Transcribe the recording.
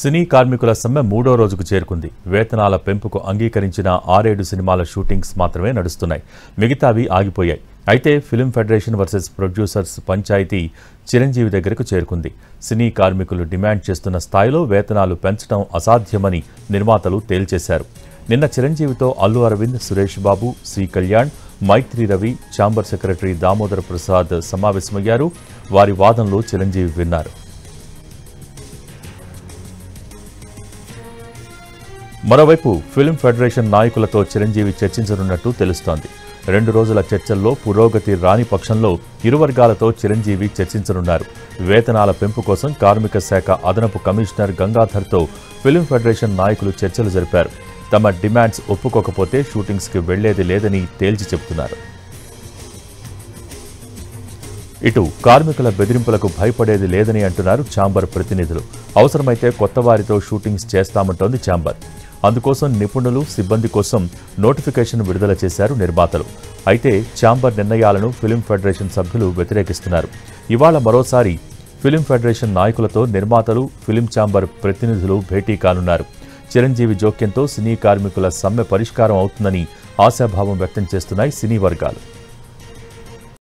సినీ కార్మికుల సమ్మె మూడో రోజుకు చేరుకుంది. వేతనాల పెంపుకు అంగీకరించిన 6-7 సినిమాల షూటింగ్స్ మాత్రమే నడుస్తున్నాయి. మిగతావి ఆగిపోయాయి. అయితే film federation versus producers panchayati Chiranjeevi దగ్గరకు చేరుకుంది. సినీ కార్మికులు డిమాండ్ చేస్తున్న స్థాయిలో వేతనాలు పెంచడం అసాధ్యమని నిర్మాతలు తేల్చేశారు. నిన్న చిరంజీవితో అల్లు అరవింద్, సురేష్ బాబు, సి కళ్యాణ్, మైత్రి రవి, ఛాంబర్ సెక్రటరీ దామోదర్ ప్రసాద్ సమావేశమయ్యారు. వారి వాదనలు చిరంజీవి విన్నారు. మరోవైపు ఫిల్మ్ ఫెడరేషన్ నాయకులతో చిరంజీవి చర్చించనున్నట్టు తెలుస్తోంది. 2 రోజుల చర్చల్లో పురోగతి రాని పక్షంలో ఇరు వర్గాలతో చిరంజీవి చర్చించనున్నారు. వేతనాల పెంపు కోసం కార్మిక శాఖ అదనపు కమిషనర్ గంగాధర్తో ఫిల్మ్ ఫెడరేషన్ నాయకులు చర్చలు జరిపారు. తమ డిమాండ్స్ ఒప్పుకోకపోతే షూటింగ్స్కి వెళ్లేది లేదని తేల్చి చెబుతున్నారు. ఇటు కార్మికుల బెదిరింపులకు భయపడేది లేదని అంటున్నారు ఛాంబర్ ప్రతినిధులు. అవసరమైతే కొత్త వారితో షూటింగ్స్ చేస్తామంటోంది ఛాంబర్. అందుకోసం నిపుణులు, సిబ్బంది కోసం నోటిఫికేషన్ విడుదల చేశారు నిర్మాతలు. అయితే ఛాంబర్ నిర్ణయాలను ఫిల్మ్ ఫెడరేషన్ సభ్యులు వ్యతిరేకిస్తున్నారు. ఇవాళ మరోసారి ఫిల్మ్ ఫెడరేషన్ నాయకులతో నిర్మాతలు, ఫిల్మ్ ఛాంబర్ ప్రతినిధులు భేటీ కానున్నారు. చిరంజీవి జోక్యంతో సినీ కార్మికుల సమ్మె పరిష్కారం అవుతుందని ఆశాభావం వ్యక్తం చేస్తున్నాయి సినీ వర్గాలు.